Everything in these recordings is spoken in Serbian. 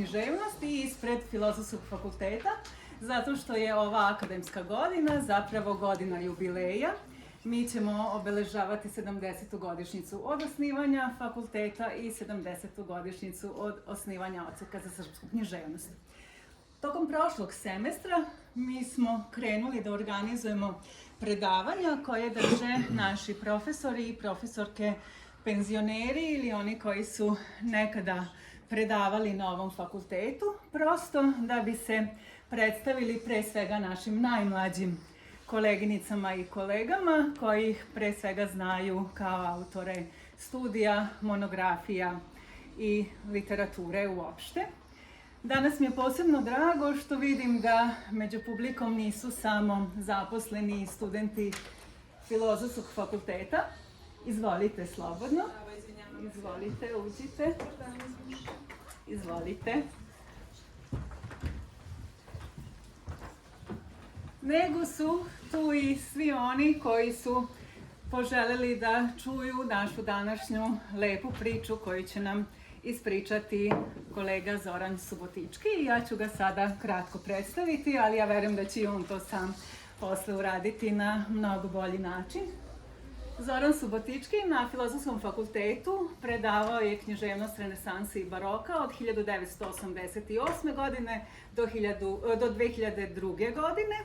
književnost i ispred Filozofskog fakulteta, zato što je ova akademska godina zapravo godina jubileja. Mi ćemo obeležavati 70. godišnjicu od osnivanja fakulteta i 70. godišnjicu od osnivanja Odseka za srpsku književnost. Tokom prošlog semestra mi smo krenuli da organizujemo predavanja koje drže naši profesori i profesorke penzioneri ili oni koji su nekada predavali na ovom fakultetu, prosto da bi se predstavili pre svega našim najmlađim koleginicama i kolegama koji ih pre svega znaju kao autore studija, monografija i literature uopšte. Danas mi je posebno drago što vidim da među publikom nisu samo zaposleni studenti Filozofskog fakulteta. Izvolite slobodno. Izvolite, uđite. Izvolite. Nego su tu i svi oni koji su poželeli da čuju našu današnju lepu priču koju će nam ispričati kolega Zoran Subotički. Ja ću ga sada kratko predstaviti, ali ja verujem da će i on to sam posle uraditi na mnogo bolji način. Zoran Subotički na Filozofskom fakultetu predavao je književnost renesanse i baroka od 1988. godine do 2002. godine.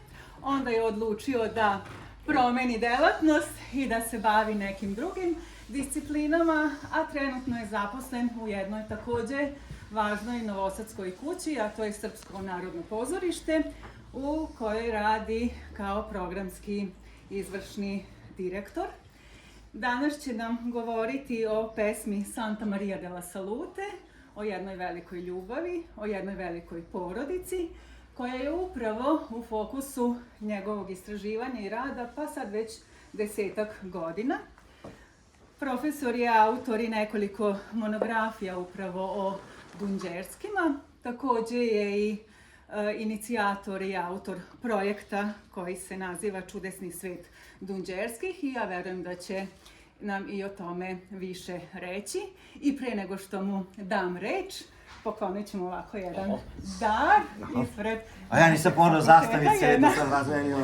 Onda je odlučio da promeni delatnost i da se bavi nekim drugim disciplinama, a trenutno je zaposlen u jednoj takođe važnoj novosadskoj kući, a to je Srpsko narodno pozorište, u kojoj radi kao programski izvršni direktor. Danas će nam govoriti o pesmi Santa Maria della Salute, o jednoj velikoj ljubavi, o jednoj velikoj porodici, koja je upravo u fokusu njegovog istraživanja i rada, pa sad već 10-ak godina. Profesor je autor i nekoliko monografija upravo o Dunđerskima, takođe je i inicijator i autor projekta koji se naziva Čudesni svet Dunđerskih i ja verujem da će nam i o tome više reći. I pre nego što mu dam reč, poklonit ćemo ovako jedan dar ispred... A ja nisam ponao zastavice, jedno sam razmenio.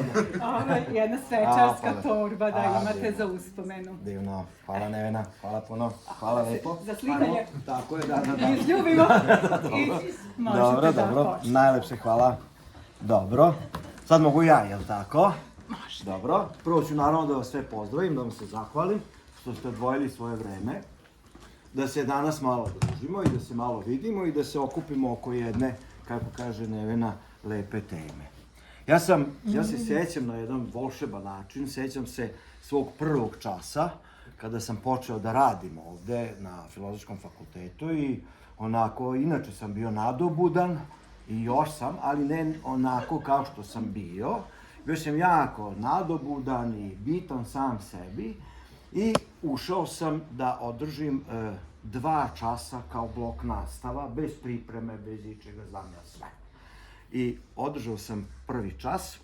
Jedna svečarska torba da imate za uspomenu. Divno, hvala Nevena, hvala puno, hvala lepo. Za slikanje. Tako je, da. Izljubimo i možete da počnete. Najlepše hvala. Dobro, sad mogu ja, jel tako? Može. Dobro, prvo ću naravno da vas sve pozdravim, da vam se zahvalim što ste odvojili svoje vreme, da se danas malo družimo i da se malo vidimo i da se okupimo oko jedne, kako kaže Nevena, lepe teme. Ja se sjećam na jedan volšeban način, sjećam se svog prvog časa, kada sam počeo da radim ovde na Filozofskom fakultetu i onako, inače sam bio nadobudan i još sam, ali ne onako kao što sam bio. Bio sam jako nadobudan i bitan sam sebi i ušao sam da održim 2 časa kao blok nastava, bez pripreme, bez ičega, znam ja sve. I održao sam prvi čas,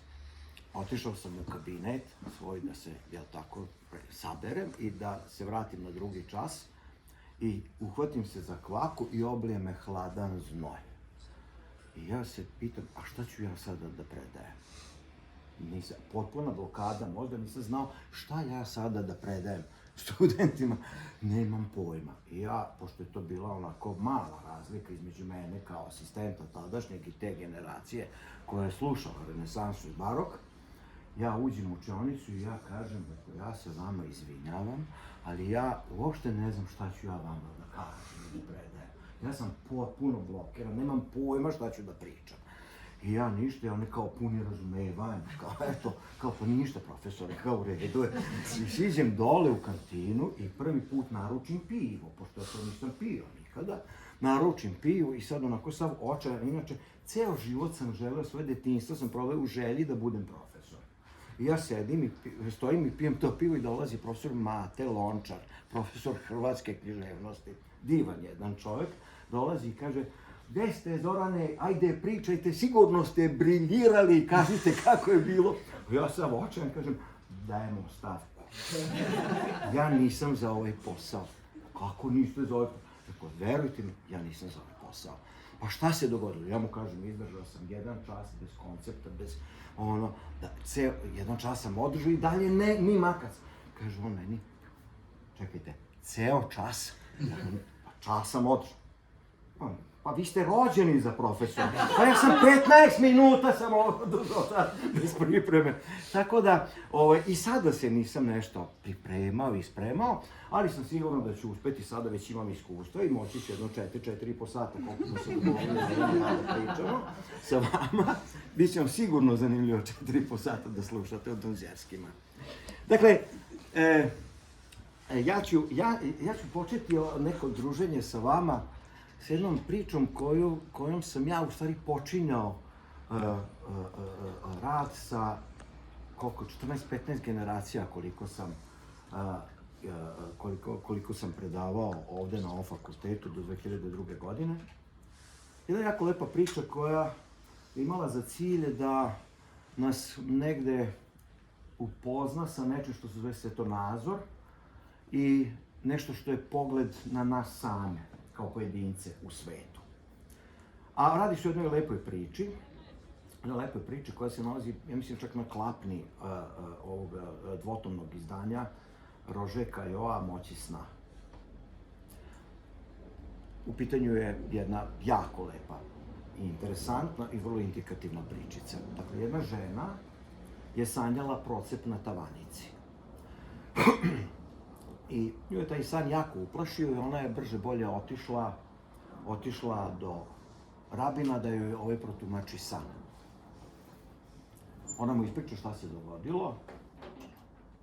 otišao sam u kabinet svoj da se, jel tako, saberem i da se vratim na drugi čas i uhvatim se za kvaku i oblije me hladan znoj. I ja se pitam, a šta ću ja sada da predajem? Potpuna blokada, možda nisam znao šta ja sada da predajem studentima, nemam pojma. I ja, pošto je to bila onako mala razlika između mene kao asistenta tadašnjeg i te generacije koja je slušala renesansu i barok, ja uđem u učionicu i ja kažem, ja se vama izvinjavam, ali ja uopšte ne znam šta ću ja vama da kažem i da predajem. Ja sam potpuno blokiran, nemam pojma šta ću da pričam. I ja ništa, i oni kao puni razumevanja, kao eto, kao pa ništa profesore, kao u redu je. I siđem dole u kantinu i prvi put naručim pivo, pošto ja to nisam pio nikada. Naručim pivo i sad onako sav očajan, inače, ceo život sam želeo, svoje detinjstvo sam proveo u želji da budem profesor. I ja sedim i stojim i pijem to pivo i dolazi profesor Mate Lončar, profesor hrvatske književnosti, divan jedan čovjek, dolazi i kaže, gde ste, Zorane, ajde pričajte, sigurno ste briljirali, kažite kako je bilo. Ja sam očajan, kažem, dajemo ostavku. Ja nisam za ovaj posao. Kako niste za ovaj posao? Tako, verujte mi, ja nisam za ovaj posao. Pa šta se dogodilo? Ja mu kažem, izdržao sam 1 čas bez koncepta, bez ono, ceo 1 čas sam održao i dalje ni makac. Kaže on meni, čekajte, ceo čas? Pa čas sam održao. Pa vi ste rođeni za profesora. Pa ja sam 15 minuta sam održao bez pripreme. Tako da, i sada se nisam nešto pripremao i spremao, ali sam siguran da ću uspeti, sada već imam iskustva i moći ću jedno 4,5 sata, koliko smo se dogovorili da pričamo sa vama. Biće vam sigurno zanimljivo 4,5 sata da slušate o Donzerskima. Dakle, ja ću početi neko druženje sa vama s jednom pričom kojom sam ja u stvari počinjao rad sa 14-15 generacija koliko sam predavao ovde na ovom fakultetu do 2002. godine. Jedna jako lepa priča koja je imala za cilj da nas negde upozna sa nečim što se zove svetonazor i nešto što je pogled na nas same, kao pojedince u svetu. A radi se o jednoj lepoj priči koja se nalazi, ja mislim, čak na klapni ovog dvotomnog izdanja Rože Cailloa Moći sna. U pitanju je jedna jako lepa i interesantna i vrlo indikativna pričica. Dakle, jedna žena je sanjala procep na tavanici. I nju je taj san jako uplašio i ona je brže bolje otišla do rabina da joj protumači san. Ona mu ispriča šta se dogodilo.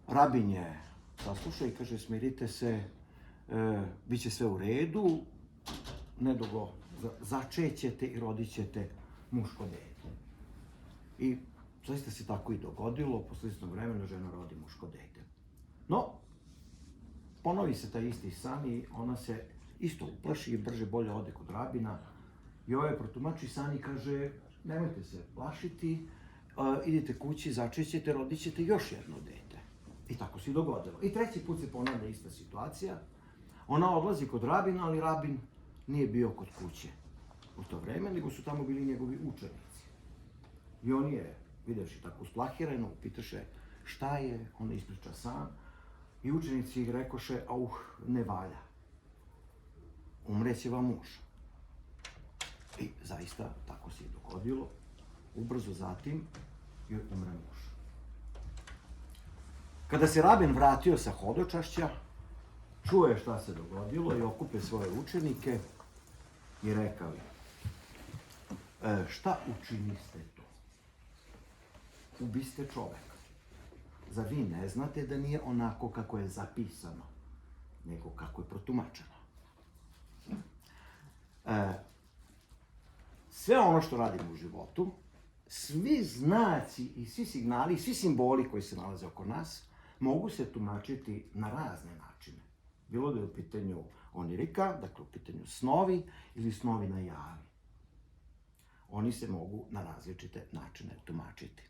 Rabin je sasluša i kaže, smirite se, bit će sve u redu, nedugo začećete i rodit ćete muško dete. I zaista se tako i dogodilo, posle istog vremena žena rodi muško dete. No, ponovi se taj isti san i ona se isto uplaši i brže bolje ode kod rabina. I ovaj protumači san i kaže, nemojte se plašiti, idite kući, začećete, rodit ćete još jedno dete. I tako se i dogodilo. I 3. put se ponavlja ista situacija. Ona odlazi kod rabina, ali rabin nije bio kod kuće u to vreme, nego su tamo bili njegovi učenici. I on je, videvši tako usplahireno, pitaše šta je, ona ispriča san. I učenici rekoše, ne valja. Umreće vam muž. I zaista tako se i dogodilo. Ubrzo zatim joj umre muž. Kada se rabin vratio sa hodočašća, čuo je šta se dogodilo i okupe svoje učenike i rekao je, šta učiniste to? Ubiste čoveka. Zar vi ne znate da nije onako kako je zapisano, nego kako je protumačeno? Sve ono što radimo u životu, svi znaci i svi signali i svi simboli koji se nalaze oko nas mogu se tumačiti na razne načine. Bilo da je u pitanju onirika, dakle u pitanju snovi ili snovi na javi. Oni se mogu na različite načine tumačiti.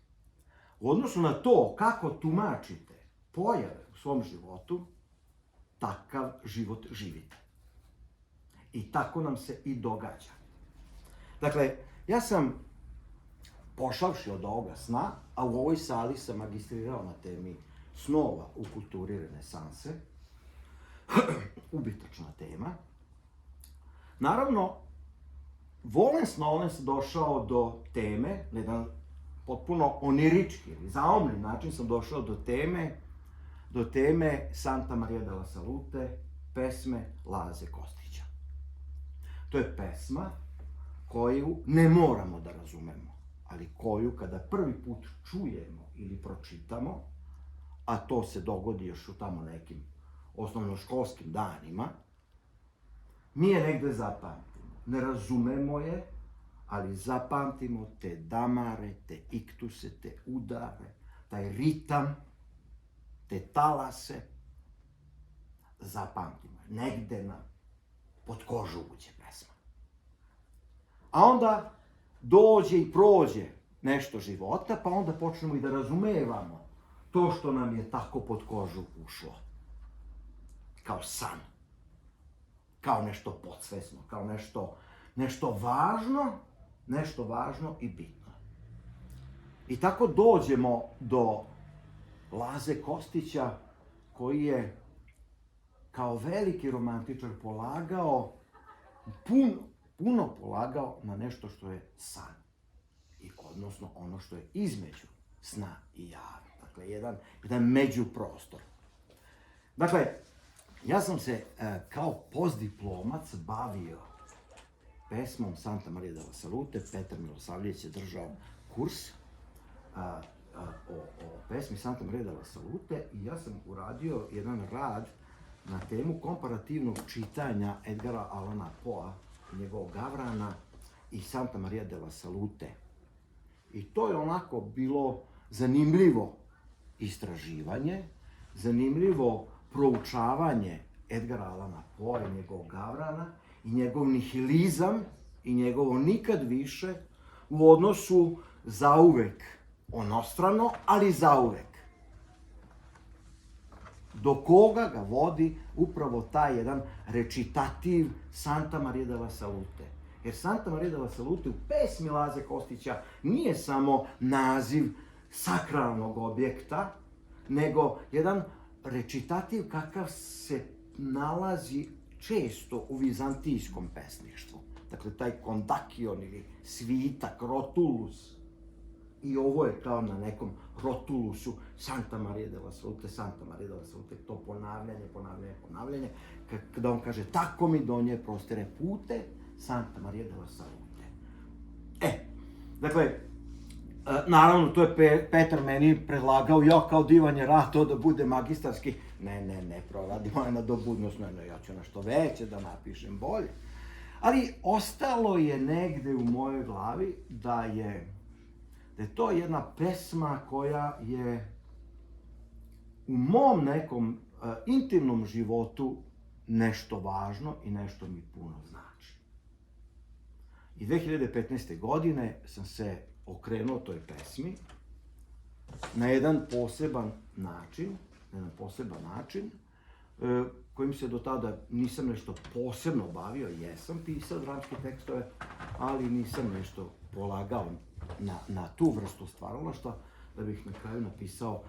U odnosu na to kako tumačite pojave u svom životu, takav život živite. I tako nam se i događa. Dakle, ja sam pošavši od ovoga sna, a u ovoj sali sam magistrirao na temi snova u kulturi renesanse, ubitačna tema. Naravno, volens sam došao do teme, na jedan potpuno onirički ili zaomljiv način sam došao do teme Santa Maria della Salute, pesme Laze Kostića. To je pesma koju ne moramo da razumemo, ali koju kada prvi put čujemo ili pročitamo, a to se dogodi još u tamo nekim osnovnoškolskim danima, mi je negde zapamtimo. Ne razumemo je, ali zapamtimo te damare, te iktuse, te udare, taj ritam, te talase, zapamtimo. Negde nam pod kožu uđe pesma. A onda dođe i prođe nešto života, pa onda počnemo i da razumevamo to što nam je tako pod kožu ušlo. Kao san. Kao nešto podsvesno, kao nešto nešto važno i bitno. I tako dođemo do Laze Kostića, koji je kao veliki romantičar polagao, puno polagao na nešto što je san. I odnosno ono što je između sna i jave. Dakle, jedan međuprostor. Dakle, ja sam se kao postdiplomac bavio pesmom Santa Maria della Salute. Petar Milosavljević je držao kurs o pesmi Santa Maria della Salute i ja sam uradio jedan rad na temu komparativnog čitanja Edgara Allana Poea, njegovog Gavrana i Santa Maria della Salute. I to je onako bilo zanimljivo istraživanje, zanimljivo proučavanje Edgara Allana Poea i njegovog Gavrana i njegov nihilizam i njegovo nikad više u odnosu zauvek onostrano, ali zauvek. Do koga ga vodi upravo taj jedan recitativ Santa Maria della Salute. Jer Santa Maria della Salute u pesmi Laze Kostića nije samo naziv sakralnog objekta, nego jedan recitativ kakav se nalazi često u vizantijskom pesništvu. Dakle, taj kondakion ili svitak, rotulus. I ovo je kao na nekom rotulusu Santa Maria della Salute, Santa Maria della Salute, to ponavljanje, kada on kaže tako mi do nje prostire pute, Santa Maria della Salute. Dakle, naravno, to je Petar meni predlagao, ja kao divan je rad to da bude magistarski. Ne, proradimo je na dobudnost, ja ću nešto veće da napišem bolje. Ali ostalo je negde u mojoj glavi da je to jedna pesma koja je u mom nekom intimnom životu nešto važno i nešto mi puno znači. I 2015. godine sam se okrenuo toj pesmi na jedan poseban način, kojim se do tada nisam nešto posebno bavio, jesam pisao dramske tekstove, ali nisam nešto polagao na tu vrstu stvaralaštva, da bih na kraju napisao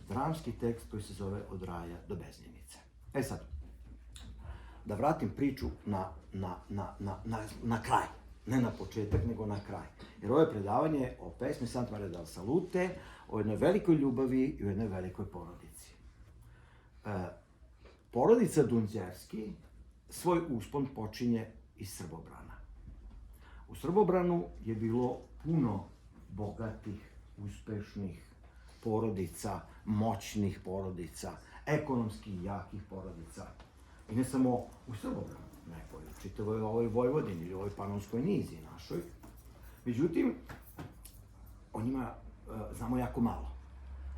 dramski tekst koji se zove Od raja do Bezmjenice. Sad, da vratim priču na kraj. Ne na početak, nego na kraj. Jer ovo je predavanje o pesmi Santa Maria della Salute, o jednoj velikoj ljubavi i o jednoj velikoj porodici. Porodica Dunđerski svoj uspon počinje iz Srbobrana. U Srbobranu je bilo puno bogatih, uspešnih porodica, moćnih porodica, ekonomski jakih porodica. I ne samo u Srbobranu, nego i u čitavoj ovoj Vojvodini ili ovoj Panonskoj nizi našoj. Međutim, o njima znamo jako malo.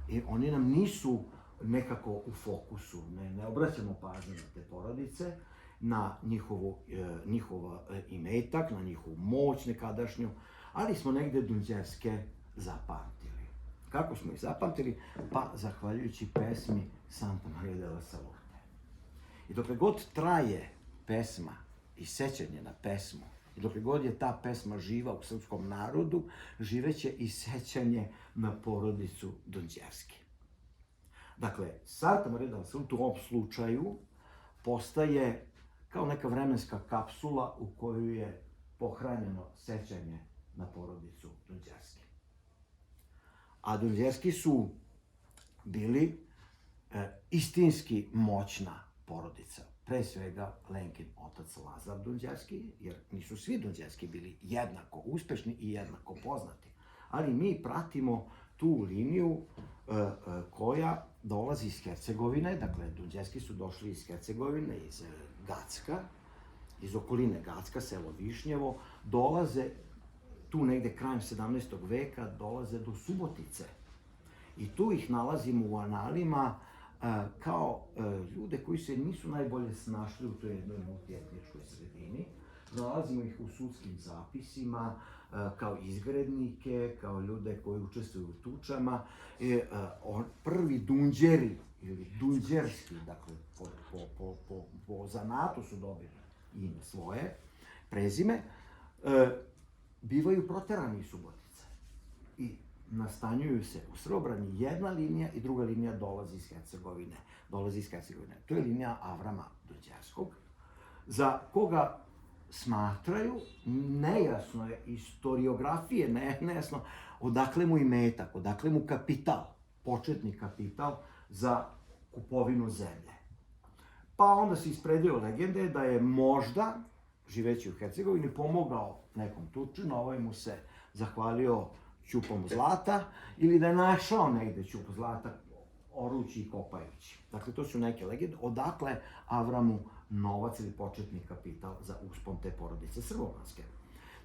I oni nam nisu nekako u fokusu, ne obraćamo pažnju na te porodice, na njihov imetak, na njihovu moć nekadašnju, ali smo negde Dunđerske zapamtili. Kako smo ih zapamtili? Pa zahvaljujući pesmi Santa Maria della Salute. I dokle god traje pesma i sećanje na pesmu, i dokle god je ta pesma živa u srpskom narodu, živeće i sećanje na porodicu Dunđerski. Dakle, Santa Maria della Salute u ovom slučaju postaje kao neka vremenska kapsula u koju je pohranjeno sećanje na porodicu Dunđerski. A Dunđerski su bili istinski moćna porodica. Pre svega Lenkin otac Lazar Dunđerski, jer nisu svi Dunđerski bili jednako uspešni i jednako poznati. Ali mi pratimo tu liniju koja dolazi iz Hercegovine, dakle Dunđerski su došli iz Hercegovine, iz Gacka, iz okoline Gacka, selo Višnjevo, dolaze tu negde krajem 17. veka, dolaze do Subotice. I tu ih nalazimo u analima kao ljude koji se nisu najbolje snašli u toj jednoj multietničkoj sredini. Nalazimo ih u sudskim zapisima, kao izgrednike, kao ljude koji učestvuju u tučama. Prvi dunđeri, ili dunđerski, dakle, po zanatu su dobili ime svoje. prezime, bivaju proterani iz Subotice. I nastanjuju se u Srbobrani jedna linija i druga linija dolazi iz Hercegovine. To je linija Avrama Dunđerskog, za koga smatraju, nejasno je, istoriografije, nejasno, odakle mu imetak, odakle mu kapital, početni kapital za kupovinu zemlje. Pa onda se ispredaju legende da je možda, živeći u Hercegovini, pomogao nekom Turčinu, ovaj mu se zahvalio ćupom zlata, ili da je našao negde ćup zlata orući i kopajući. Dakle, to su neke legende. Odakle Avramu novac ili početni kapital za uspon te porodice srbobranske.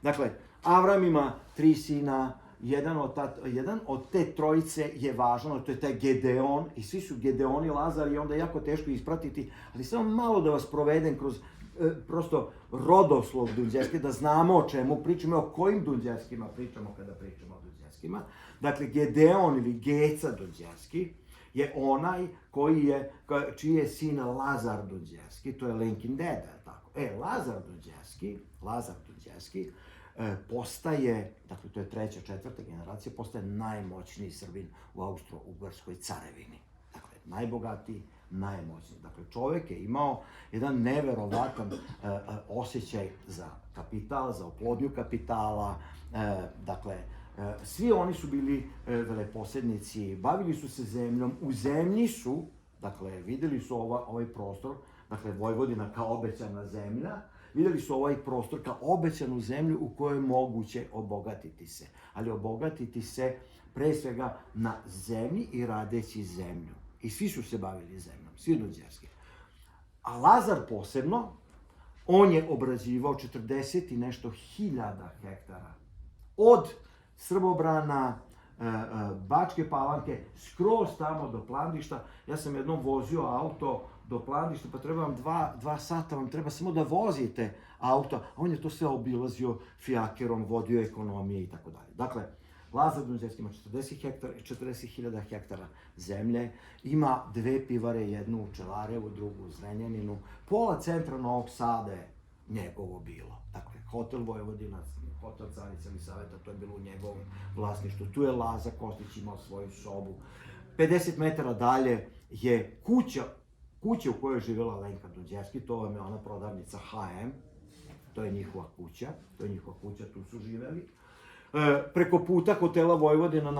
Dakle, Avram ima 3 sina, jedan od te trojice je važan, to je taj Gedeon, i svi su Gedeoni, Lazar, i onda je jako teško ispratiti, ali samo malo da vas provedem kroz prosto rodoslov Dunđerske, da znamo o čemu pričamo, o kojim Dunđerskima pričamo kada pričamo o Dunđerskima. Dakle, Gedeon ili Geca Dunđerski je onaj čiji je sin Lazar Dunđerski, to je Lenkin deda, tako. Lazar Dunđerski postaje, dakle to je 3., 4. generacija, postaje najmoćniji Srbin u Austro-Ugarskoj carevini. Dakle, najbogatiji, najmoćniji. Dakle, čovjek je imao jedan neverovatan osjećaj za kapital, za oplodnju kapitala, dakle, svi oni su bili veleposednici, bavili su se zemljom, u zemlji su, dakle, videli su ovaj prostor, dakle, Vojvodina kao obećana zemlja, videli su ovaj prostor kao obećanu zemlju u kojoj je moguće obogatiti se. Ali obogatiti se pre svega na zemlji i radeći zemlju. I svi su se bavili zemljom, svi Dunđerski. A Lazar posebno, on je obrađivao 40 i nešto hiljada hektara. Od Srbobrana, Bačke Palanke, skroz tamo do Plandišta. Ja sam jednom vozio auto do Plandišta, pa treba vam 2 sata, vam treba samo da vozite auto, a on je to sve obilazio fijakerom, vodio ekonomije i tako dalje. Dakle, Lazar Dunđerski ima 40.000 hektara zemlje, ima 2 pivare, jednu u Čelarevu, drugu u Zrenjaninu, pola centra Novog Sada je njegovo bilo. Dakle, hotel Vojvodinac, hotel Carice Elisaveta, to je bilo u njegovom vlasništvu. Tu je Laza Kostić imao svoju sobu. 50 metara dalje je kuća u kojoj je živjela Lenka Dunđerski, to vam je ona prodavnica H&M, to je njihova kuća, tu su živeli. Preko puta hotela Vojvodina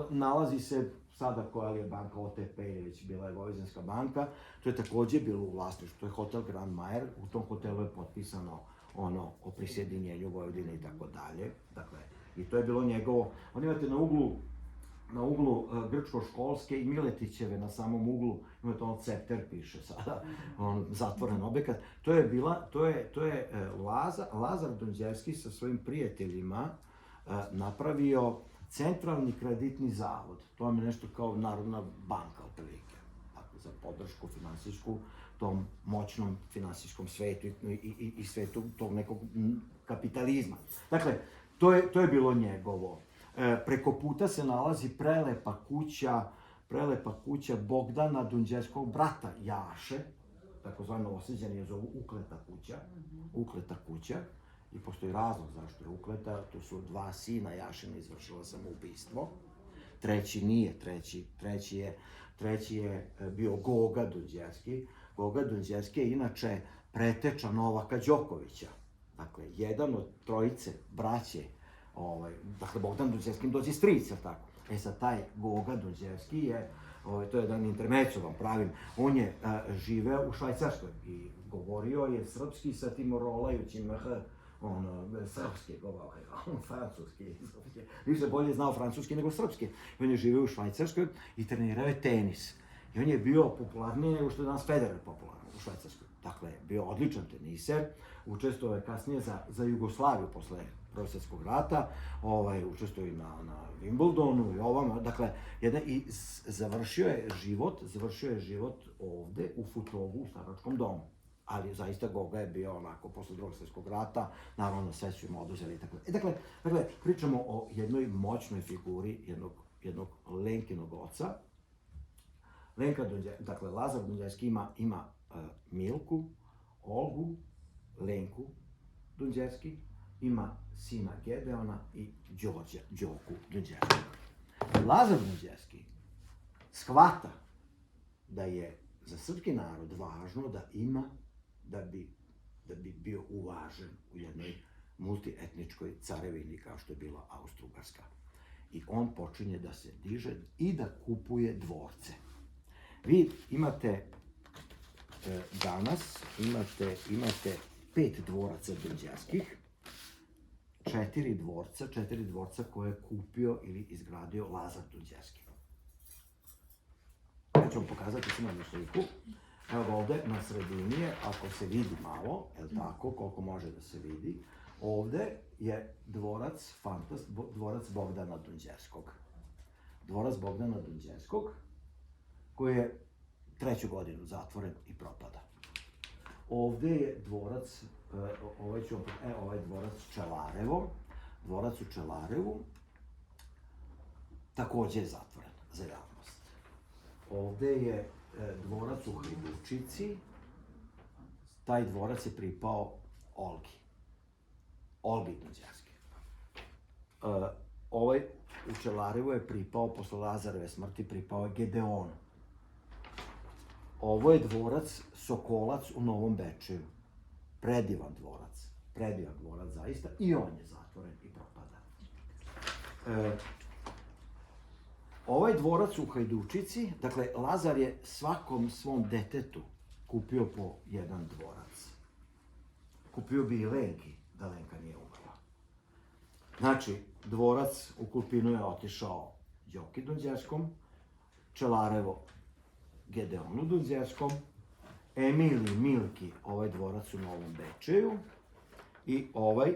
nalazi se sada koja je banka OTP ili već bila je Vojvodinska banka, to je takođe bilo u vlasništvu, to je hotel Grand Majer, u tom hotelu je potpisano ono o prisjedinjenju Vojvodine i tako dalje, dakle, i to je bilo njegovo, on imate na uglu Grčko-školske i Miletićeve na samom uglu, imate ono Cepter piše sada, zatvoren objekat, to je Lazar Dunđerski sa svojim prijateljima napravio centralni kreditni zavod, to vam je nešto kao Narodna banka otprilike, dakle, za podršku finansijsku tom moćnom finansijskom svetu i svetu tog nekog kapitalizma. Dakle, to je bilo njegovo. Preko puta se nalazi prelepa kuća Bogdana Dunđerskog brata Jaše, takozvano Osjećani je zovu ukleta kuća, i postoji razlog zašto je ukleta, to su 2 sina Jašina izvršila samoubistvo, treći nije, treći je bio Goga Dunđerski. Goga Dunđerski je inače preteča Novaka Đokovića, dakle, jedan od trojice braće, dakle, Bogdan Dunđerski dođe stric, jel tako? Sad, taj Goga Dunđerski je, to je jedan intermezzo vam pravim, on je živeo u Švajcarskoj i govorio je srpski sa tim rolajućim srpski, francuski, više bolje znao francuski nego srpski. On je živeo u Švajcarskoj i trenirao je tenis. I on je bio popularniji nego što je danas Federer popularan u Švajcarskoj. Dakle, bio odličan teniser, učestvovao je kasnije za Jugoslaviju posle Prvog svjetskog rata, učestvovao i na Wimbledonu i ovamo, dakle, i završio je život ovde u Futogu, u staračkom domu. Ali zaista Goga je bio onako, posle Drugog svjetskog rata, naravno sve su im oduzeli i tako da. Dakle, pričamo o jednoj moćnoj figuri, jednog Lenkinog oca. Dakle, Lazar Dunđerski ima Milku, Olgu, Lenku Dunđerski, ima sina Gedeona i Đoku Dunđerskog. Lazar Dunđerski shvata da je za srpski narod važno da ima, da bi bio uvažen u jednoj multietničkoj carevini kao što je bila Austro-Ugarska. I on počinje da se diže i da kupuje dvorce. Vi imate danas, imate 5 dvoraca dunđerskih, 4 dvorca koje je kupio ili izgradio Lazar Dunđerski. Ja ću vam pokazati samo jednu sliku. Evo ga ovde na sredini je, ako se vidi malo, je li tako, koliko može da se vidi, ovde je dvorac Bogdana Dunđerskog. Dvorac Bogdana Dunđerskog, koji je 3. godinu zatvoren i propada. Ovde je dvorac, ovaj dvorac Čelarevo, dvorac u Čelarevu, takođe je zatvoren za javnost. Ovde je dvorac u Hajdučici, taj dvorac je pripao Olgi Dunđerski. Ovaj u Čelarevu je pripao, posle Lazareve smrti, pripao je Gedeonu. Ovo je dvorac Sokolac u Novom Bečeju. Predivan dvorac zaista, i on je zatvoren i propada. Ovaj dvorac u Hajdučici, dakle, Lazar je svakom svom detetu kupio po jedan dvorac. Kupio bi i Lenki, da Lenka nije umrla. Znači, dvorac u Kulpinu je otišao Đoki Dunđerskom, Čelarevo Gedeonu Dunđerskom, Emiliji Milki ovaj dvorac u Novom Bečeju i ovaj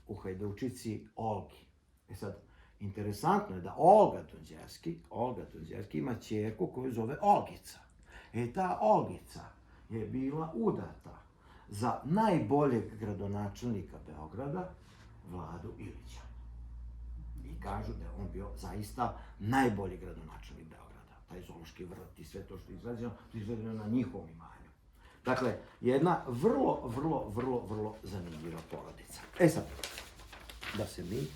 u Hajdučici Olgi. E sad, interesantno je da Olga Dunđerski ima ćerku koju zove Olgica. E ta Olgica je bila udata za najboljeg gradonačelnika Beograda, Vladu Ilića. I kažu da je on bio zaista najbolji gradonačelnik Beograda. Taj zoološki vrt i sve to što je izgrađeno na njihovom imanju. Dakle, jedna vrlo zanimljiva porodica. E sad, da se mi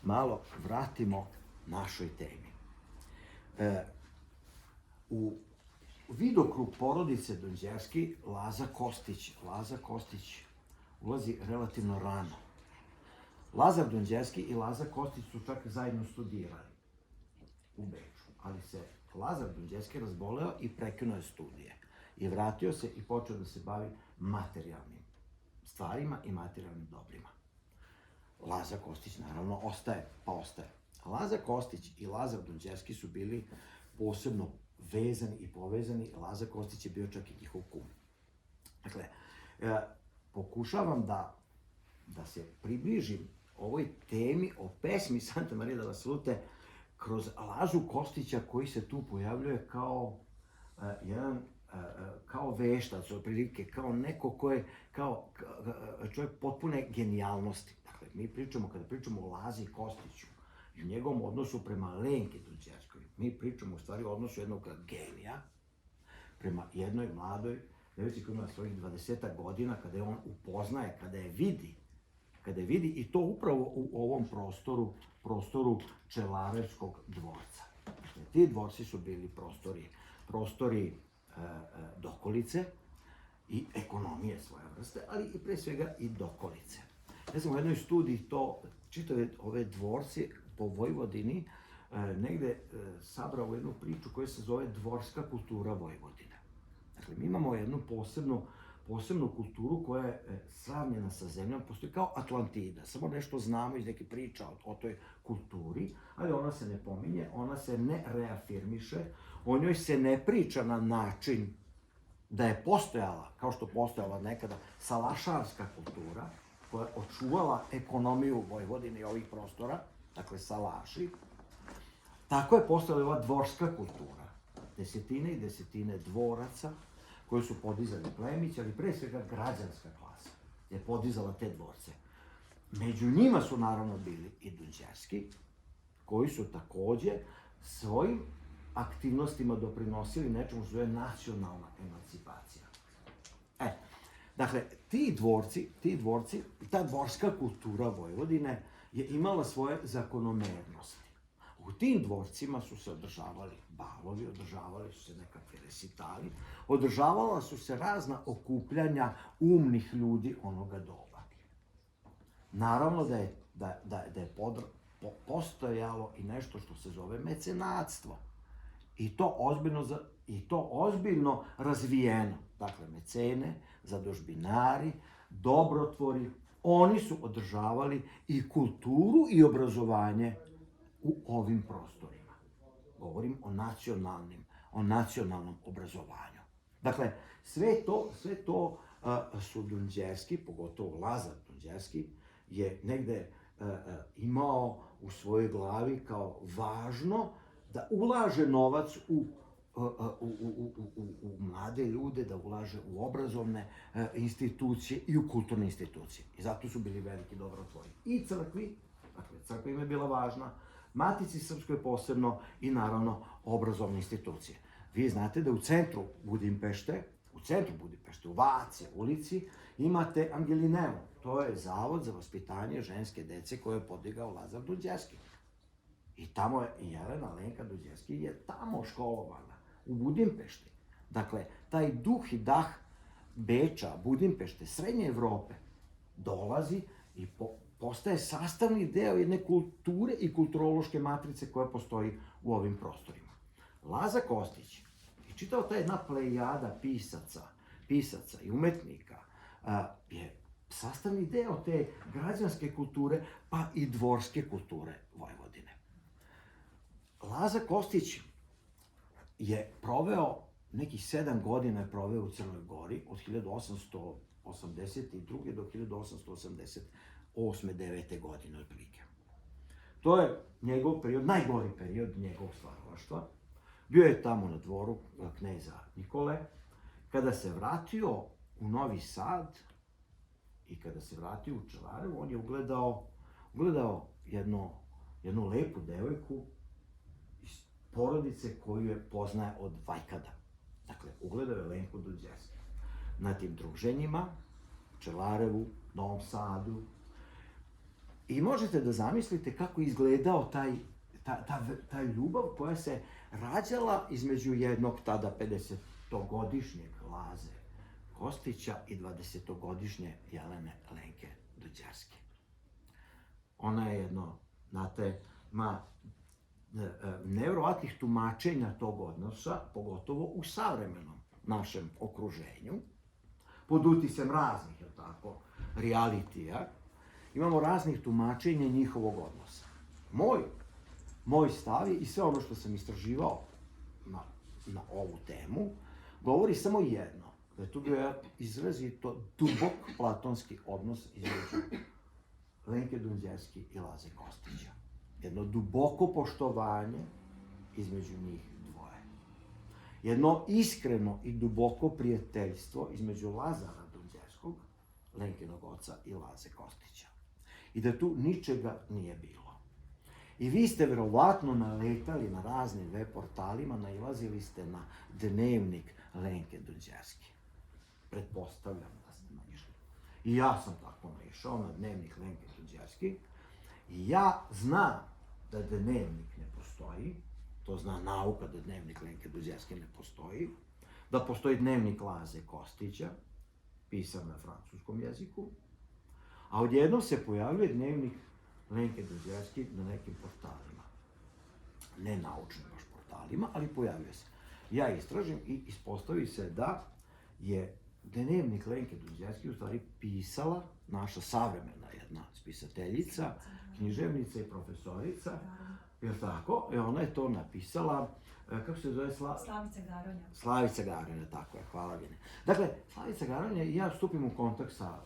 malo vratimo našoj temi. U vidokrug porodice Dunđerski Laza Kostić ulazi relativno rano. Lazar Dunđerski i Laza Kostić su čak zajedno studirali u Beču, ali se Lazar Dunđerski razboleo i prekinuo je studije. I vratio se i počeo da se bavi materijalnim stvarima i materijalnim dobrima. Laza Kostić naravno ostaje. Laza Kostić i Lazar Dunđerski su bili posebno vezani i povezani. Laza Kostić je bio čak i njihov kum. Dakle, pokušavam da se približim ovoj temi o pesmi Santa Maria della Salute kroz Lazu Kostića koji se tu pojavljuje kao kao veštac, otprilike, kao neko ko je, kao čovjek potpune genijalnosti. Dakle, kada pričamo o Lazi Kostiću i njegovom odnosu prema Lenki Dunđerskoj, mi pričamo u stvari o odnosu jednog genija prema jednoj mladoj devojci koja ima svojih 20 godina, kada je on upoznaje, kada je vidi i to upravo u ovom prostoru Čelarevskog dvorca. Dakle, ti dvorci su bili prostori dokolice i ekonomije svoje vrste, ali i pre svega i dokolice. Ja sam u jednoj studiji čitave ove dvorci po Vojvodini negde sabrao u jednu priču koja se zove dvorska kultura Vojvodine. Dakle, mi imamo jednu posebnu kulturu koja je sravnjena sa zemljom, postoji kao Atlantida, samo nešto znamo iz neke priča o toj kulturi, ali ona se ne pominje, ona se ne reafirmiše, o njoj se ne priča na način da je postojala, kao što postojala nekada, salašarska kultura, koja je očuvala ekonomiju Vojvodine i ovih prostora, dakle salaši, tako je postojala ova dvorska kultura. Desetine i desetine dvoraca, koji su podizali plemići, ali pre svega građanska klasa je podizala te dvorce. Među njima su naravno bili i Dunđerski, koji su takođe svojim aktivnostima doprinosili nečemu što je nacionalna emancipacija. Dakle, ti dvorci, ta dvorska kultura Vojvodine je imala svoje zakonomernosti. U tim dvorcima su se održavali balovi, održavali su se nekakvi resitali, održavala su se razna okupljanja umnih ljudi onoga doba. Naravno da je postojalo i nešto što se zove mecenatstvo. I to ozbiljno razvijeno. Dakle, mecene, zadužbinari, dobrotvori, oni su održavali i kulturu i obrazovanje u ovim prostorima. Govorim o nacionalnom obrazovanju. Dakle, sve to su Dunđerski, pogotovo Lazar Dunđerski, je negde imao u svojoj glavi kao važno da ulaže novac u mlade ljude, da ulaže u obrazovne institucije i u kulturne institucije. I zato su bili veliki dobrotvori. I crkvi, dakle, crkva im je bila važna, Matici Srpskoj posebno i naravno obrazovne institucije. Vi znate da u centru Budimpešte, u Vaci ulici, imate Angelineu. To je zavod za vaspitanje ženske dece koje je podigao Lazar Dunđerski. I tamo je i Jelena Lenka Dunđerski je tamo školovana, u Budimpešti. Dakle, taj duh i dah Beča, Budimpešte, Srednje Evrope dolazi i postaje sastavni deo jedne kulture i kulturološke matrice koja postoji u ovim prostorima. Laza Kostić i čitava ta jedna plejada pisaca i umetnika je sastavni deo te građanske kulture, pa i dvorske kulture Vojvodine. Laza Kostić je proveo, nekih 7 godina je proveo u Crnoj Gori, od 1882. do 1888. 9. godine otprilike. To je njegov period, najgori period njegovog stvaralaštva. Bio je tamo na dvoru kneza Nikole. Kada se vratio u Novi Sad i kada se vratio u Čelarevu, on je ugledao jednu lepu devojku iz porodice koju je poznaje od vajkada. Dakle, ugledao je Lenku Dunđersku. Na tim druženjima, u Čelarevu, Novom Sadu, i možete da zamislite kako je izgledao ta ljubav koja se rađala između jednog tada 50-godišnjeg Laze Kostića i 20-godišnje Jelene Lenke Dunđerske. Ona je jedno, znate, nevjerovatnih tumačenja tog odnosa, pogotovo u savremenom našem okruženju, pod utisem raznih, jel tako, realitija, imamo raznih tumačenja njihovog odnosa. Moj stav je, i sve ono što sam istraživao na ovu temu, govori samo jedno, da je tu bio izrazito dubok platonski odnos između Lenke Dunđerski i Laze Kostića. Jedno duboko poštovanje između njih dvoje. Jedno iskreno i duboko prijateljstvo između Lazara Dunđerskog, Lenkinog oca, i Laze Kostića. I da tu ničega nije bilo. I vi ste verovatno naletali na raznim web portalima, nailazili ste na dnevnik Lenke Dunđerske. Pretpostavljam da ste naišli. I ja sam tako naišao na dnevnik Lenke Dunđerske. I ja znam da dnevnik ne postoji, to zna nauka da dnevnik Lenke Dunđerske ne postoji, da postoji dnevnik Laze Kostića, pisan na francuskom jeziku, a odjednom se pojavljuje dnevnik Lenke Dunđerske na nekim portalima. Ne naučnim baš portalima, ali pojavljuje se. Ja istražim i ispostavi se da je dnevnik Lenke Dunđerske u stvari pisala naša savremena jedna spisateljica, književnica i profesorica, jel tako? I ona je to napisala, kako se zove? Slavica Garonja. Slavica Garonja, tako je, hvala Vine. Dakle, Slavica Garonja i ja stupim u kontakt sa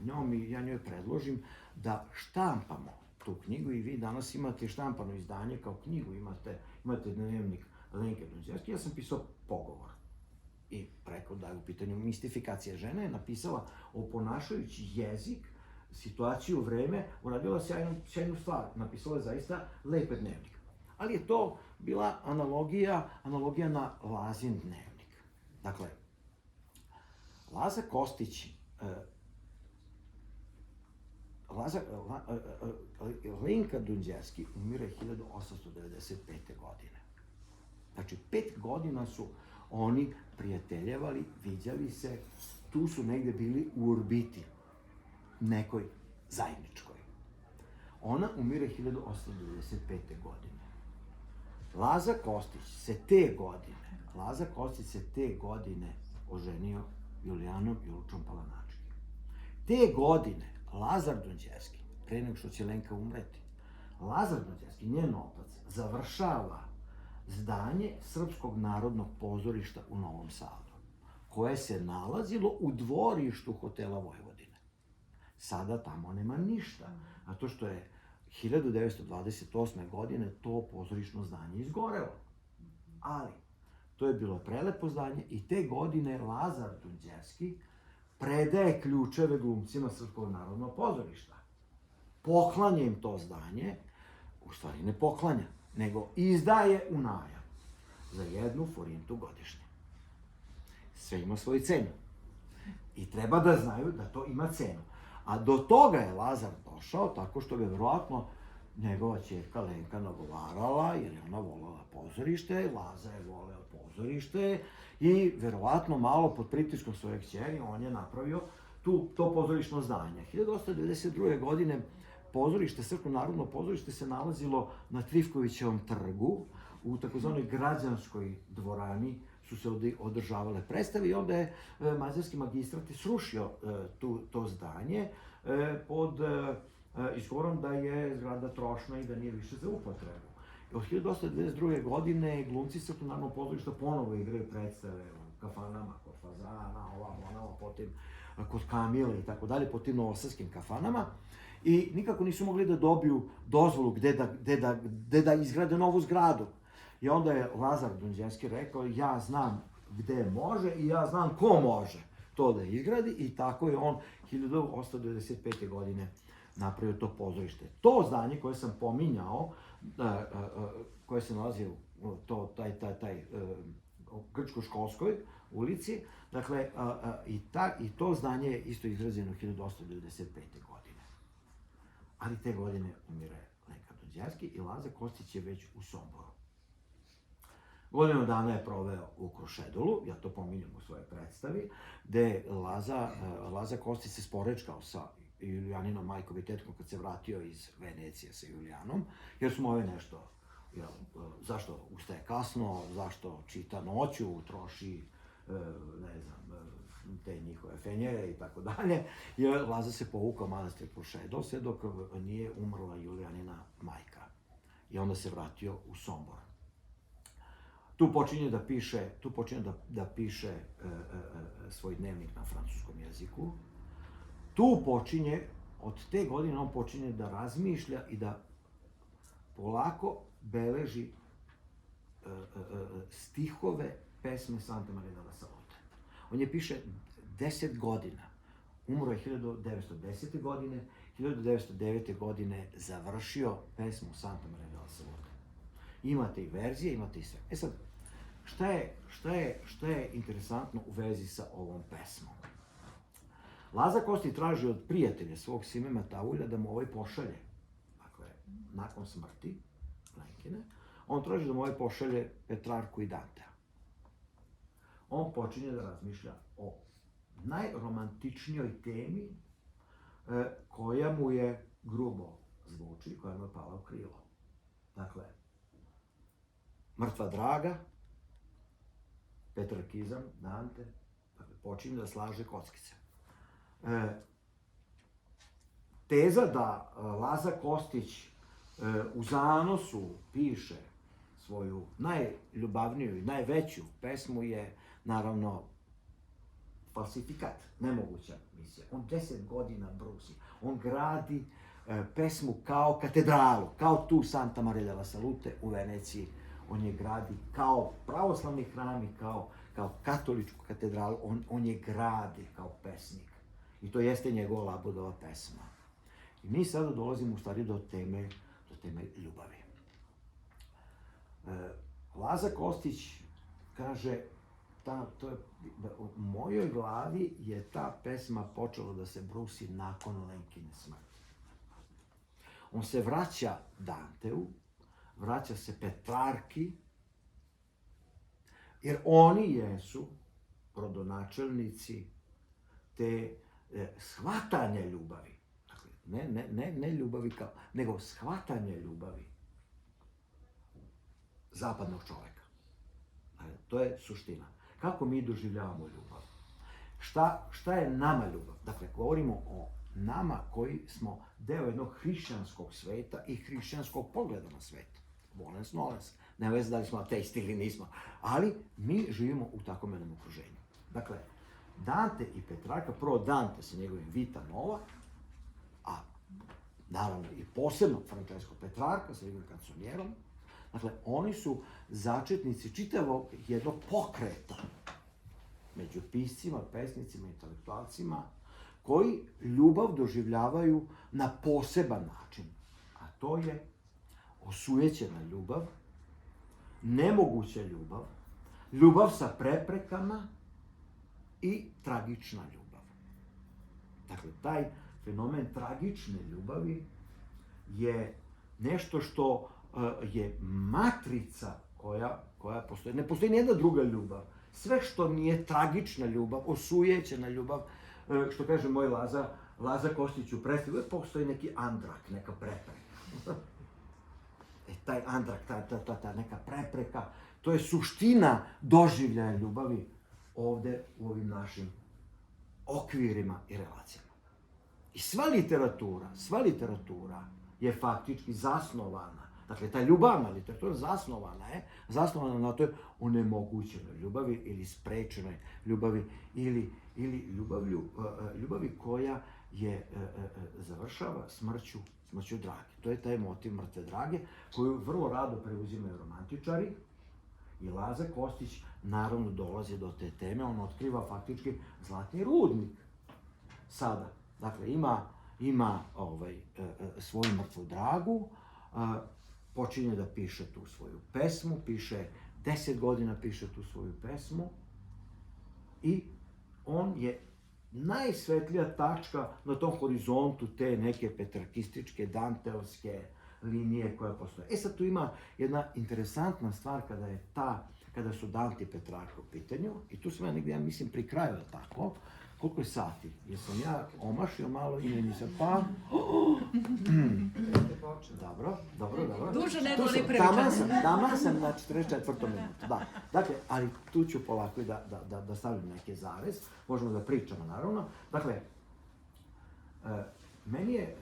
njom i ja njoj predložim da štampamo tu knjigu i vi danas imate štampano izdanje kao knjigu, imate dnevnik Lenke Dunđerske. Ja sam pisao pogovor i rekao da je u pitanju mistifikacija. Žena je napisala, oponašajući jezik, situaciju, vreme, uradila sjajnu stvar. Napisala je zaista lepe dnevnik. Ali je to bila analogija na Lazin dnevnik. Dakle, Laza Kostić Lenka Dunđerski umire 1895. godine. Znači, 5 godina su oni prijateljevali, viđali se, tu su negde bili u orbiti, nekoj zajedničkoj. Ona umire 1895. godine. Laza Kostić se te godine oženio Julijanom Julučom Palanački. Te godine Lazar Dunđerski, pre nego što će Lenka umreti, Lazar Dunđerski, njen otac, završava zdanje Srpskog narodnog pozorišta u Novom Sadu, koje se nalazilo u dvorištu hotela Vojvodine. Sada tamo nema ništa, a to što je 1928. godine to pozorišno zdanje izgorelo. Ali, to je bilo prelepo zdanje i te godine Lazar Dunđerski predaje ključeve glumcima Srpskog narodnog pozorišta. Poklanja im to zdanje, u stvari ne poklanja, nego izdaje u najam za 1 forintu godišnje. Sve ima svoju cenu. I treba da znaju da to ima cenu. A do toga je Lazar došao tako što ga verovatno njegova ćerka Lenka nagovarala, jer je ona volela pozorište, Laza je voleo pozorište i verovatno malo pod pritiskom svoje kćeri on je napravio to pozorišno zdanje. 1892. godine pozorište, Srpsko narodno pozorište se nalazilo na Trifkovićevom trgu, u takozvanoj građanskoj dvorani su se održavale predstave i onda je mađarski magistrat srušio to zdanje pod izgovorom da je zgrada trošna i da nije više za upotrebu. Od 1892. godine glumci Srpskog narodnog pozorišta ponovo igraju predstave u kafanama kod Fazana, ovamo, potim kod Kamile i tako dalje, po tim novosadskim kafanama. I nikako nisu mogli da dobiju dozvolu gde da izgrade novu zgradu. I onda je Lazar Dunđerski rekao, ja znam gde može i ja znam ko može to da izgradi i tako je on 1895. godine napravio to pozorište. To zdanje koje sam pominjao, koje se nalazi u taj Grčko-školskoj ulici, dakle, i to zdanje je isto izgrađeno 1895. godine. Ali te godine umire Lenka Dunđerski i Laza Kostić je već u Somboru. Godinu dana je proveo u Krušedolu, ja to pominjem u svojoj predstavi, gde Laza Kostić se sporečkao sa Julijaninom majkom i tetkom kad se vratio iz Venecije sa Julijanom, jer su mu ove nešto, zašto ustaje kasno, zašto čita noću, troši, ne znam, te njihove fenjere i tako dalje. I Laza se povukao manastir Krušedol sve dok nije umrla Julijanina majka. I onda se vratio u Sombor. Tu počinje da piše svoj dnevnik na francuskom jeziku. Tu počinje, od te godine on počinje da razmišlja i da polako beleži stihove pesme Santa Maria della Salute. On je piše 10 godina. Umro je 1910. godine, 1909. godine završio pesmu Santa Maria della Salute. Imate i verzije, imate i sve. E sad, šta je interesantno u vezi sa ovom pesmom? Laza Kostić traži od prijatelja svog Sime Mataulja da mu ovaj pošalje, dakle, nakon smrti Lenkine, on traži da mu ovaj pošalje Petrarku i Dantea. On počinje da razmišlja o najromantičnijoj temi koja mu je grubo zvuči, koja mu je pala u krilo. Dakle, mrtva draga, Petrarkizam, Dante, dakle, počinje da slaže kockice. Teza da Laza Kostić u zanosu piše svoju najljubavniju i najveću pesmu je, naravno, falsifikat, nemoguća misija. On 10 godina brusi. On gradi pesmu kao katedralu, kao tu Santa Maria della Salute u Veneciji. On je gradi kao pravoslavni hram i kao katoličku katedralu. On je gradi kao pesnik. I to jeste njegova Labudova pesma. I mi sada dolazimo u stvari do teme ljubavi. Laza Kostić kaže, u mojoj glavi je ta pesma počela da se brusi nakon Lenkine smrti. On se vraća Danteu, vraća se Petrarki, jer oni jesu rodonačelnici te shvatanja ljubavi. Dakle, ne ljubavi kao, nego shvatanje ljubavi zapadnog čoveka. Dakle, to je suština. Kako mi doživljavamo ljubav? Šta je nama ljubav? Dakle, govorimo o nama koji smo deo jednog hrišćanskog sveta i hrišćanskog pogleda na svet. Volens nolens. Ne veze da li smo ateisti ili nismo. Ali mi živimo u takvom jednom okruženju. Dakle, Dante i Petrarka, prvo Dante sa njegovim Vita Nova, a naravno i posebno Francesco Petrarca sa njegovim kanconierom. Dakle, oni su začetnici čitavog jednog pokreta među piscima, pesnicima, intelektualcima, koji ljubav doživljavaju na poseban način. A to je osujećena ljubav, nemoguća ljubav, ljubav sa preprekama i tragična ljubav. Dakle, taj fenomen tragične ljubavi je nešto što je matrica koja postoji. Ne postoji nijedna druga ljubav. Sve što nije tragična ljubav, osujećena ljubav, što kaže moj Laza Kostić u predstavi, uvijek postoji neki andrak, neka prepreka. Taj andrak, ta neka prepreka, to je suština doživljaja ljubavi ovde u ovim našim okvirima i relacijama. I sva literatura je faktički zasnovana. Dakle, ta ljubavna literatura zasnovana na toj onemogućenoj ljubavi ili sprečenoj ljubavi ili ljubavi koja je završava smrću drage. To je taj motiv mrtve drage koju vrlo rado preuzimaju romantičari i Laza Kostić naravno dolazi do te teme, on otkriva faktički zlatni rudnik sada. Dakle, ima svoju mrtvu dragu, počinje da piše tu svoju pesmu, 10 godina piše tu svoju pesmu i on je najsvetlija tačka na tom horizontu te neke petrarkističke, danteovske linije koja postoje. Sad tu ima jedna interesantna stvar kada su Dante i Petrarka u pitanju i tu sam ja negdje, ja mislim, pri kraju, tako. Koliko je sati? Jesam ja omašio malo ili nisam pa? Dobro. Duže nego li pričam. Taman sam na 44. minutu, da. Dakle, ali tu ću polako i da stavim neke zarez. Možemo da pričamo, naravno. Dakle, meni je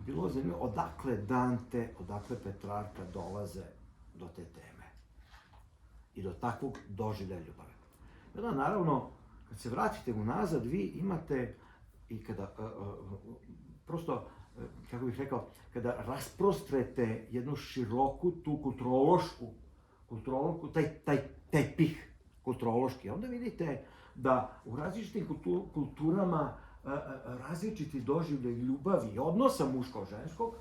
bilo zanimljivo odakle Dante, odakle Petrarka dolaze do te teme. I do takvog doživljaja ljubavi. Onda, naravno, kad se vratite unazad, vi imate i kada, prosto, kako bih rekao, kada rasprostrete jednu široku tu kulturološku, taj pih kulturološki, onda vidite da u različitim kulturama različiti doživljaj ljubavi i odnosa muško-ženskog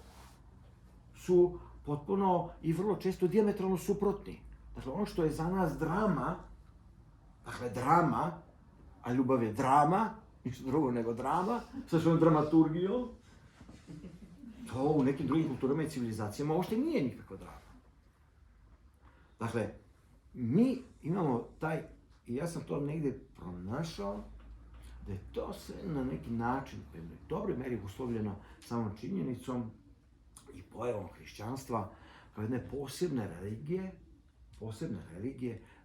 su potpuno i vrlo često dijametralno suprotni. Dakle, ono što je za nas drama, a ljubav je drama, ništa drugo nego drama, sa svojom dramaturgijom, to u nekim drugim kulturama i civilizacijama uopšte nije nikakva drama. Dakle, mi imamo i ja sam to negdje pronašao, da je to sve na neki način, u jednoj dobroj meri uslovljeno samom činjenicom i pojavom hrišćanstva, kao jedne posebne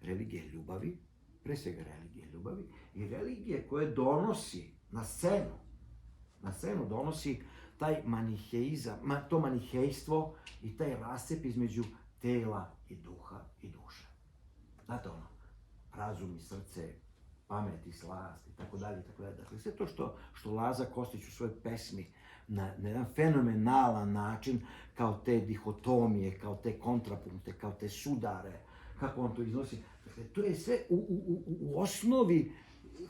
religije ljubavi, pre svega religije ljubavi, i religije koje donosi na scenu donosi taj maniheizam, to manihejstvo i taj rascep između tela i duha i duše. Znate ono, razum i srce, pamet i slast i tako dalje, i tako dalje. Dakle, sve to što Laza Kostić u svojoj pesmi na jedan fenomenalan način, kao te dihotomije, kao te kontrapunkte, kao te sudare, kako on to iznosi. Dakle, to je sve u osnovi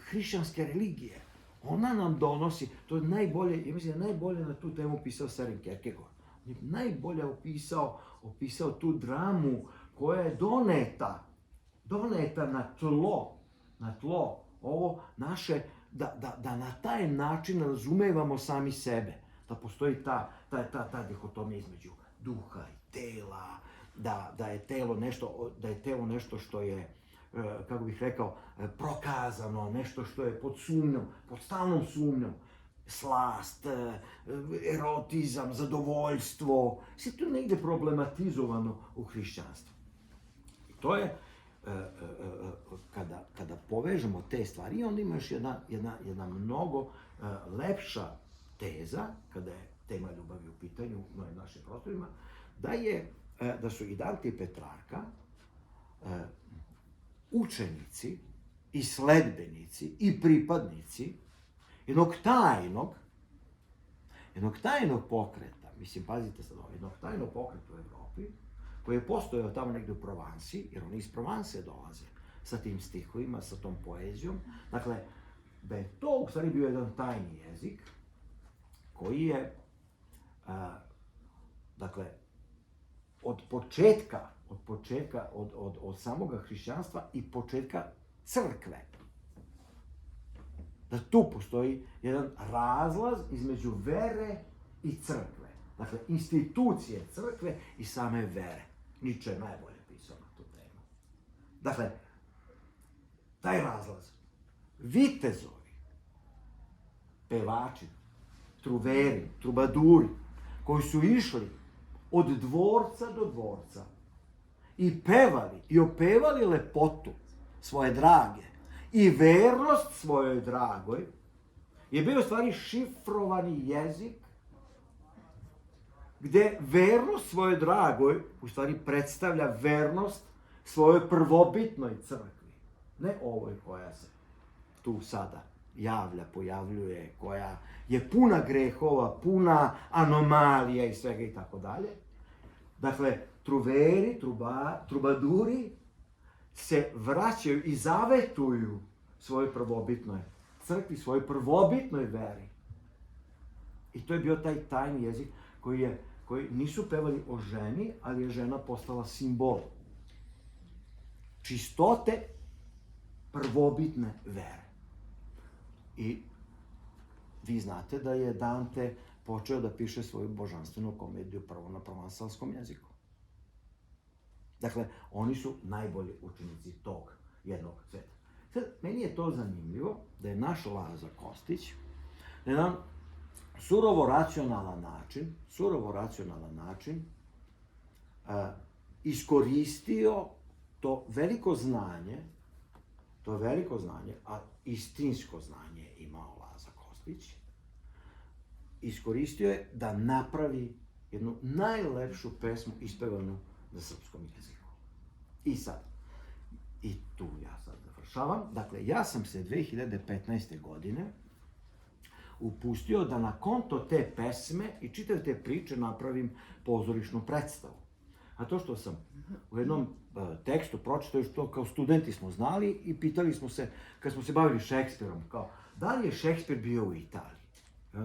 hrišćanske religije. Ona nam donosi, to je najbolje, ja mislim da je najbolje na tu temu pisao Søren Kierkegaard. On je najbolje opisao tu dramu koja je doneta na tlo na tlo ovo naše, da na taj način razumevamo sami sebe, da postoji ta dihotomija između duha i tela, da je telo nešto što je, kako bih rekao, prokazano, nešto što je pod sumnjom, pod stalnom sumnjom, slast, erotizam, zadovoljstvo, sve to negde problematizovano u hrišćanstvu. I to je, kada povežemo te stvari, onda ima još jedna mnogo lepša teza, kada je tema ljubavi u pitanju u našim prostorima, da su i Dante i Petrarka učenici i sledbenici i pripadnici jednog tajnog pokreta, mislim, pazite sad ovo, jednog tajnog pokreta u Evropi, koji je postojao tamo negde u Provansi, jer oni iz Provanse dolaze sa tim stihovima, sa tom poezijom. Dakle, da je to u stvari bio jedan tajni jezik, koji je, dakle, od samoga hrišćanstva i početka crkve. Da tu postoji jedan razlaz između vere i crkve. Dakle, institucije crkve i same vere. Nietzsche je najbolje pisao na tu temu. Dakle, taj razlaz. Vitezovi, pevači, truveri, trubaduri, koji su išli od dvorca do dvorca i pevali i opevali lepotu svoje drage i vernost svojoj dragoj, je bio u stvari šifrovani jezik gde vernost svojoj dragoj u stvari predstavlja vernost svojoj prvobitnoj crkvi. Ne ovoj koja se tu sada pojavljuje, koja je puna grehova, puna anomalija i svega i tako dalje. Dakle, truveri, trubaduri se vraćaju i zavetuju svojoj prvobitnoj crkvi, svojoj prvobitnoj veri. I to je bio taj tajni jezik koji nisu pevali o ženi, ali je žena postala simbol čistote prvobitne vere. I vi znate da je Dante počeo da piše svoju božanstvenu komediju prvo na provansalskom jeziku. Dakle, oni su najbolji učenici tog jednog sveta. Sad, meni je to zanimljivo da je naš Laza Kostić na jedan surovo racionalan način iskoristio to veliko znanje, a istinsko znanje je imao Laza Kostić, iskoristio je da napravi jednu najlepšu pesmu ispevanu na srpskom jeziku. I tu ja sad završavam. Dakle, ja sam se 2015. godine upustio da na konto te pesme i čitave te priče napravim pozorišnu predstavu. A to što sam u jednom tekstu pročitao, što kao studenti smo znali i pitali smo se, kad smo se bavili Šekspirom, kao, da li je Šekspir bio u Italiji?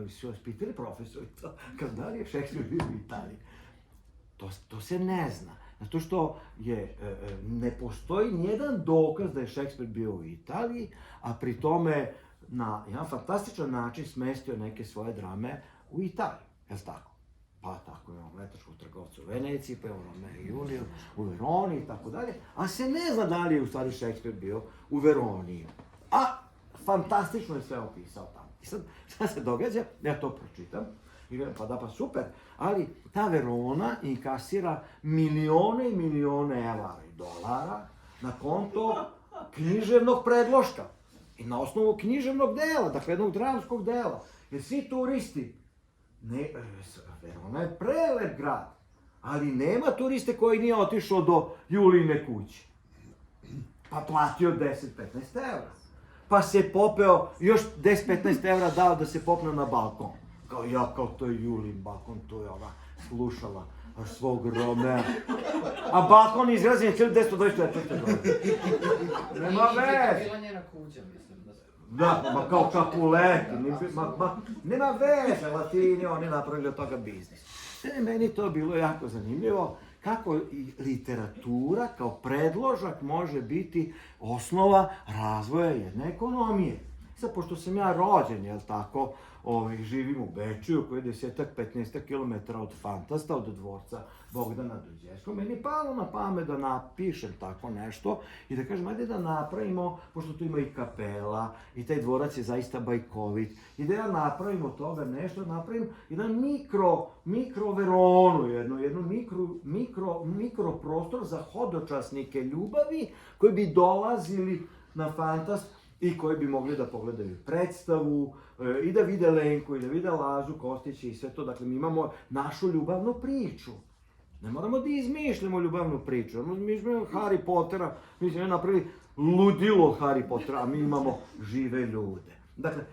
I su vas pitali profesori to, kao, da li je Šekspir bio u Italiji? To se ne zna. Zato što ne postoji nijedan dokaz da je Šekspir bio u Italiji, a pri tome na jedan fantastičan način smestio neke svoje drame u Italiji. Jel' tako? Pa tako imamo Letačkog trgovca u Veneciji, pa imamo Romeo i Juliju u Veroni i tako dalje, a se ne zna da li je u stvari Šekspir bio u Veroni. A fantastično je sve opisao tamo. I sad, šta se događa? Ja to pročitam. I gledam, pa super, ali ta Verona inkasira milione i milione evra i dolara na konto književnog predloška i na osnovu književnog dela, dakle jednog dramskog dela. Jer svi turisti, Verona je prelep grad, ali nema turiste koji nije otišao do Julijine kuće, pa platio 10-15 evra, pa se popeo, još 10-15 evra dao da se popne na balkon. Kao to je Julin balkon, to je ona slušala svog Romea. A balkon je izgrađen 1924. godine. Nema veze. Bila njena kuća, mislim. Da, ma kao Kapuleti. Nema veze, Latini, oni napravili od toga biznis. Meni to bilo jako zanimljivo, kako i literatura kao predložak može biti osnova razvoja jedne ekonomije. Sad, pošto sam ja rođen, jel tako, živim u Bečuju, koji je 10-15 km od Fantasta, od dvorca Bogdana Dunđerskog, meni je palo na pamet da napišem tako nešto i da kažem, ajde da napravimo, pošto tu ima i kapela, i taj dvorac je zaista bajkovit, i da ja napravim od toga nešto, napravim jedan mikro Veronu, jednu mikro prostor za hodočasnike ljubavi koji bi dolazili na Fantast i koji bi mogli da pogledaju predstavu, i da vide Lenku, i da vide Lazu Kostića i sve to. Dakle, mi imamo našu ljubavnu priču. Ne moramo da izmišljamo ljubavnu priču. Mi izmišljamo Harry Pottera, mi smo napravili ludilo Harry Pottera, a mi imamo žive ljude. Dakle,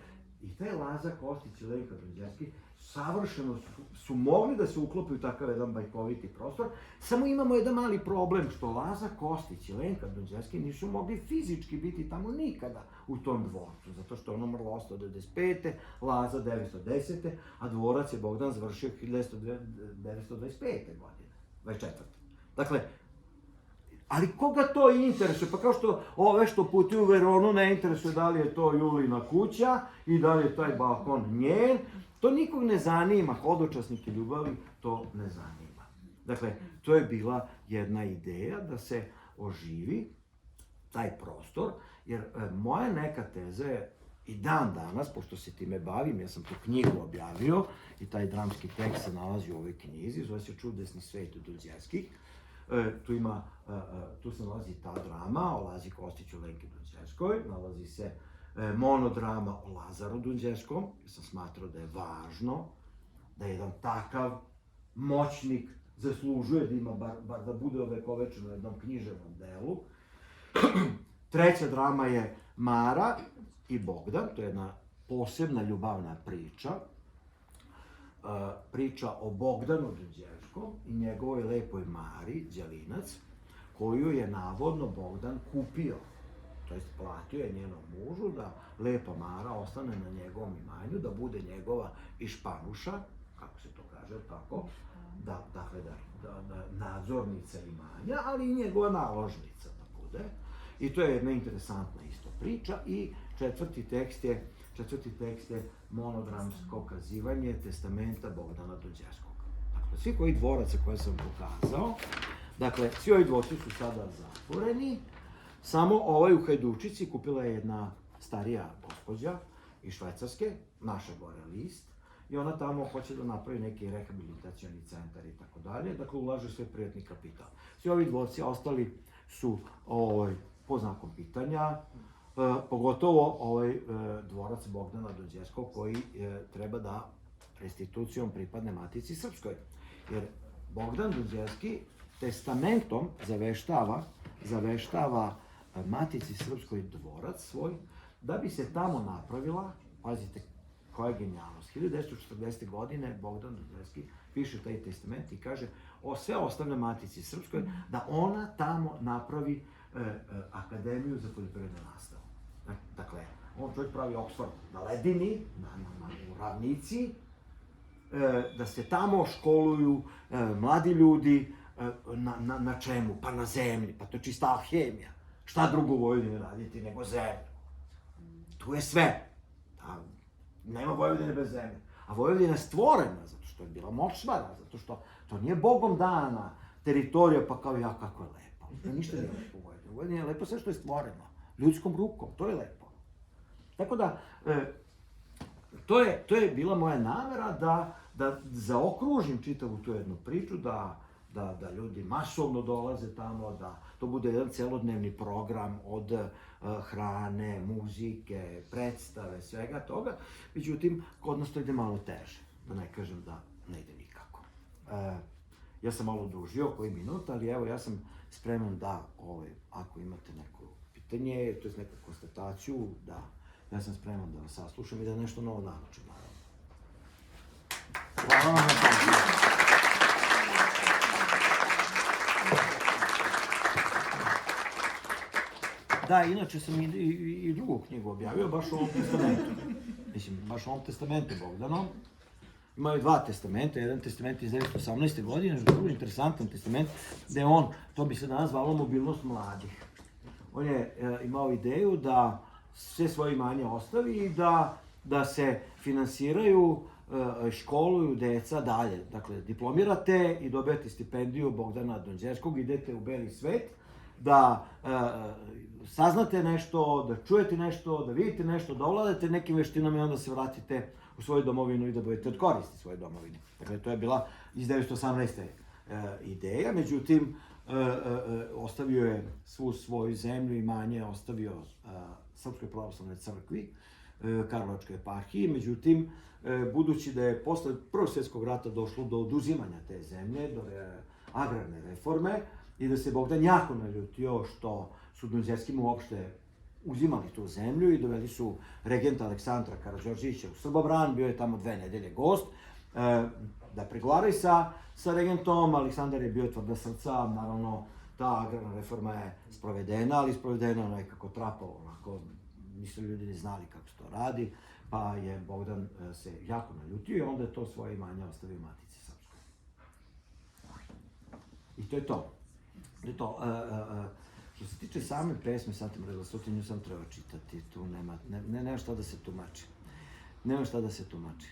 i taj Laza Kostić i Lenka Dunđerski savršeno su mogli da se uklope u takav jedan bajkoviti prostor, samo imamo jedan mali problem, što Laza Kostić i Lenka Dunđerski nisu mogli fizički biti tamo nikada u tom dvorcu, zato što je on umrlo 895. Laza 910. a dvorac je Bogdan završio 1925. godine, 24. Dakle, ali koga to interesuje? Pa kao što ove što putuju u Veronu ne interesuje da li je to Julina kuća i da li je taj balkon njen, to nikog ne zanima, hodočasnike ljubavi to ne zanima. Dakle, to je bila jedna ideja da se oživi taj prostor, jer moja neka teza je i dan danas, pošto se time bavim, ja sam tu knjigu objavio i taj dramski tekst se nalazi u ovoj knjizi, zove se Čudesni svet Dunđerskih. Tu se nalazi ta drama o Lazi Kostiću, Lenki Dunđerskoj, nalazi se monodrama o Lazaru Dunđerskom, jer sam smatrao da je važno da jedan takav moćnik zaslužuje da ima, bar da bude ovekovečen u jednom književnom delu. Treća drama je Mara i Bogdan, to je jedna posebna ljubavna priča. Priča o Bogdanu Dunđerskom i njegovoj lepoj Mari, Đelinac, koju je navodno Bogdan kupio, to jest platio je njenom mužu da lepa Mara ostane na njegovom imanju, da bude njegova išpanuša, kako se to kaže, tako, da nadzornica imanja, ali i njegova naložnica da bude. I to je jedna interesantna isto priča. I četvrti tekst je monodramsko kazivanje testamenta Bogdana Dunđerskog. Dakle, svi koji dvoraca koje sam pokazao, dakle, svi ovi dvorci su sada zatvoreni, samo ovaj u Hajdučici kupila je jedna starija gospođa iz Švajcarske, naša gore list, i ona tamo hoće da napravi neki rehabilitacioni centar i tako dalje, dakle ulaže sve privatni kapital. Svi ovi dvorci ostali su pod znakom pitanja, pogotovo ovaj dvorac Bogdana Dunđerskog koji treba da restitucijom pripadne Matici Srpskoj. Jer Bogdan Dunđerski testamentom zaveštava Matici Srpskoj dvorac svoj, da bi se tamo napravila, pazite koja je genijalnost, 1940. godine Bogdan Dunđerski piše taj testament i kaže sve ostavlja Matici Srpskoj da ona tamo napravi akademiju za poljoprivrednu nastavu. Dakle, on čovjek pravi Oxford na ledini, u ravnici, da se tamo školuju mladi ljudi, na čemu? Pa na zemlji, pa to je čista alhemija. Šta drugo u Vojvodini raditi nego zemlju? Tu je sve. Nema Vojvodine bez zemlje. A Vojvodina je stvorena zato što je bila močvara, zato što to nije Bogom dana teritorija, pa kao ja kako je lepo. Ništa nije lepo u Vojvodini. U Vojvodini je lepo sve što je stvoreno. Ljudskom rukom, to je lepo. Tako da, to je bila moja namera da zaokružim čitavu tu jednu priču, da ljudi masovno dolaze tamo, da to bude jedan celodnevni program od hrane, muzike, predstave, svega toga. Međutim, kod nas to ide malo teže, da ne kažem da ne ide nikako. Ja sam malo odužio koji minut, ali evo ja sam spreman da, ako imate neko pitanje, to je neku konstataciju, da ja sam spreman da vas saslušam i da nešto novo naučim, naravno. Hvala vam na pažnju. Da, inače sam i drugu knjigu objavio, baš o ovom testamentu. Mislim, baš o ovom testamentu Bogdanom. imaju dva testamenta, jedan testament iz 1918. godine, vrlo interesantan testament, gde on, to bi se danas zvalo mobilnost mladih. On je imao ideju da sve svoje imanje ostavi i da se finansiraju, školuju deca dalje. Dakle, diplomirate i dobijate stipendiju Bogdana Donđerskog, idete u beli svet, da saznate nešto, da čujete nešto, da vidite nešto, da ovladate nekim veštinama i onda se vratite u svoju domovinu i da budete od koristi svoje domovine. Dakle, to je bila iz 1918. Ideja, međutim, ostavio je svu svoju zemlju i imanje, ostavio Srpskoj pravoslavnoj crkvi, Karlovačkoj eparhiji, međutim, budući da je posle Prvog svjetskog rata došlo do oduzimanja te zemlje, do agrarne reforme, i da se Bogdan jako naljutio što su Donđerskim uopšte uzimali tu zemlju i doveli su regenta Aleksandra Karađorđevića u Srbobran, bio je tamo 2 nedelje gost, da pregovaraju sa regentom. Aleksandar je bio tvrda srca, naravno ta agrarna reforma je sprovedena, ali sprovedena nekako trapavo, onako, nisu ljudi ni znali kako se to radi, pa je Bogdan se jako naljutio i onda je to svoje imanje ostavio Matici Srpskoj. I to je to. Što se tiče same pesme, sad ti mrela sutra, nju sam treba čitati, tu nema šta da se tumači. Nema šta da se tumači.